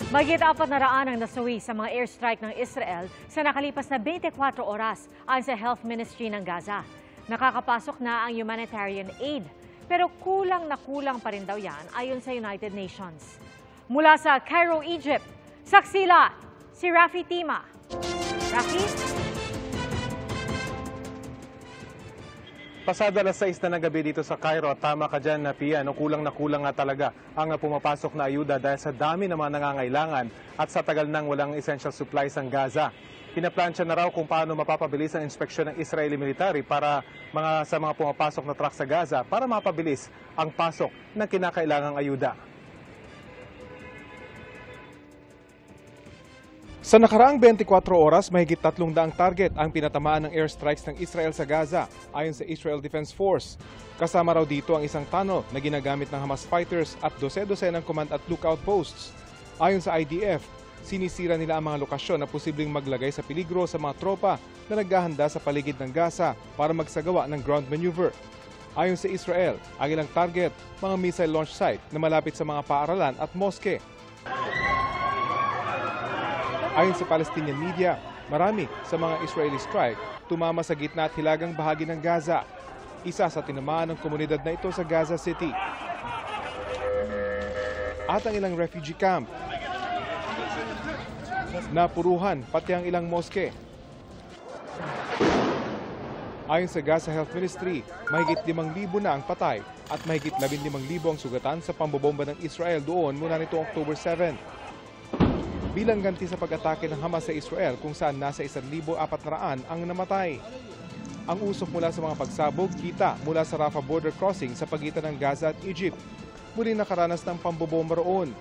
Mahigit-400 ang nasawi sa mga airstrike ng Israel sa nakalipas na 24 oras ayon sa Health Ministry ng Gaza. Nakakapasok na ang humanitarian aid, pero kulang na kulang pa rin daw yan ayon sa United Nations. Mula sa Cairo, Egypt, saksila si Rafi Tima. Rafi? Pasado alas 6 na ng gabi dito sa Cairo, tama ka dyan na Pia, kulang na kulang nga talaga ang pumapasok na ayuda dahil sa dami ng mga nangangailangan at sa tagal nang walang essential supplies ang Gaza. Pinaplansya na raw kung paano mapapabilis ang inspeksyon ng Israeli military para sa mga pumapasok na truck sa Gaza para mapabilis ang pasok ng kinakailangang ayuda. Sa nakaraang 24 oras, mahigit 300 target ang pinatamaan ng airstrikes ng Israel sa Gaza, ayon sa Israel Defense Force. Kasama raw dito ang isang tunnel na ginagamit ng Hamas fighters at dose-dosenang command at lookout posts. Ayon sa IDF, sinisira nila ang mga lokasyon na posibleng maglagay sa peligro sa mga tropa na naghahanda sa paligid ng Gaza para magsagawa ng ground maneuver. Ayon sa Israel, ang ilang target, mga missile launch site na malapit sa mga paaralan at moske. Ayon sa Palestinian media, marami sa mga Israeli strike tumama sa gitna at hilagang bahagi ng Gaza. Isa sa tinamaan ng komunidad na ito sa Gaza City. At ang ilang refugee camp. Napuruhan pati ang ilang moske. Ayon sa Gaza Health Ministry, mahigit 5,000 na ang patay at mahigit 15,000 ang sugatan sa pambobomba ng Israel doon mula nito October 7. Bilang ganti sa pag-atake ng Hamas sa Israel kung saan nasa 1,400 ang namatay. Ang usok mula sa mga pagsabog kita mula sa Rafah border crossing sa pagitan ng Gaza at Egypt. Muli nakaranas ng pambobomba roon.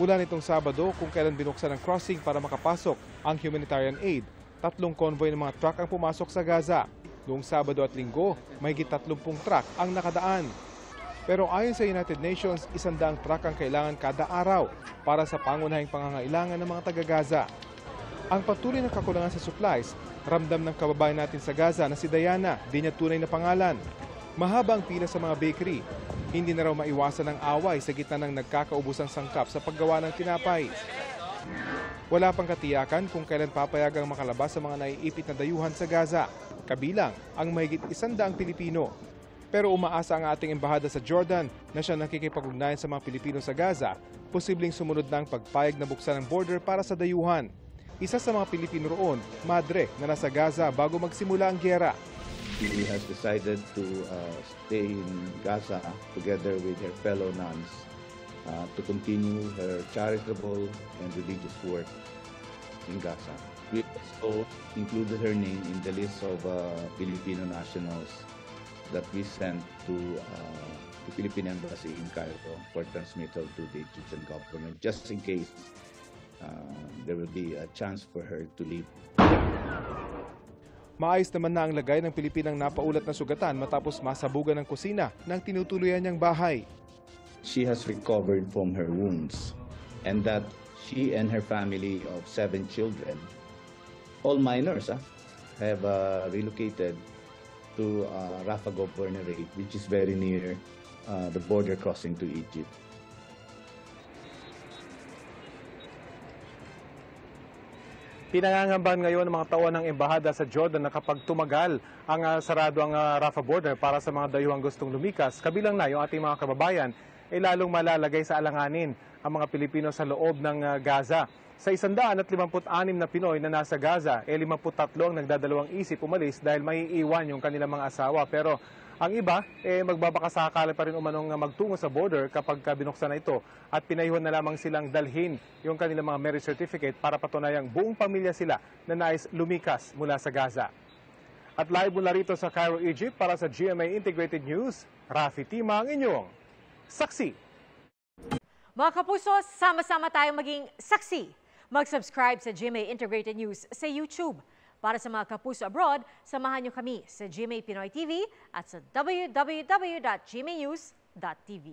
Mula nitong Sabado kung kailan binuksan ang crossing para makapasok ang humanitarian aid, 3 convoy ng mga truck ang pumasok sa Gaza. Noong Sabado at Linggo, mahigit 30 truck ang nakadaan. Pero ayon sa United Nations, 100 truck ang kailangan kada araw para sa pangunahing pangangailangan ng mga taga-Gaza. Ang patuloy na kakulangan sa supplies, ramdam ng kababayan natin sa Gaza na si Diana, di niya tunay na pangalan. Mahaba ang pila sa mga bakery. Hindi na raw maiwasan ang away sa gitna ng nagkakaubusang sangkap sa paggawa ng tinapay. Wala pang katiyakan kung kailan papayagang makalabas sa mga naiipit na dayuhan sa Gaza, kabilang ang mahigit 100 Pilipino. Pero umaasa ang ating embahada sa Jordan na siya nakikipag-ugnayan sa mga Pilipino sa Gaza, posibleng sumunod na ang pagpayag na buksan ang border para sa dayuhan. Isa sa mga Pilipino roon, madre na nasa Gaza bago magsimula ang giyera. She has decided to stay in Gaza together with her fellow nuns to continue her charitable and religious work in Gaza. We also included her name in the list of Filipino nationals that we sent to the Philippine Embassy in Cairo for transmittal to the Egyptian government, just in case there will be a chance for her to leave. Maayos naman na ang lagay ng Pilipinang napaulat na sugatan matapos masabugan ng kusina ng tinutuluyan niyang bahay. She has recovered from her wounds and that she and her family of 7 children, all minors, have relocated to Rafah Governorate, which is very near the border crossing to Egypt. Pinangangambahan ngayon ng mga tauhan ng embahada sa Jordan na kapag tumagal ang sarado ang Rafah border para sa mga dayuhang gustong lumikas, kabilang na yung ating mga kababayan, ay lalong malalagay sa alanganin ang mga Pilipino sa loob ng Gaza. Sa 156 na Pinoy na nasa Gaza, 53 ang nagdadalawang isip umalis dahil maiiwan yung kanilang mga asawa. Pero ang iba, magbabakasakala pa rin umanong magtungo sa border kapag binuksan na ito at pinayuhan na lamang silang dalhin yung kanilang mga marriage certificate para patunayang buong pamilya sila na nais lumikas mula sa Gaza. At live mula rito sa Cairo, Egypt para sa GMA Integrated News, Rafi Tima ang inyong saksi. Mga kapuso, sama-sama tayong maging saksi. Mag-subscribe sa GMA Integrated News sa YouTube. Para sa mga kapuso abroad, samahan niyo kami sa GMA Pinoy TV at sa www.gmanews.tv.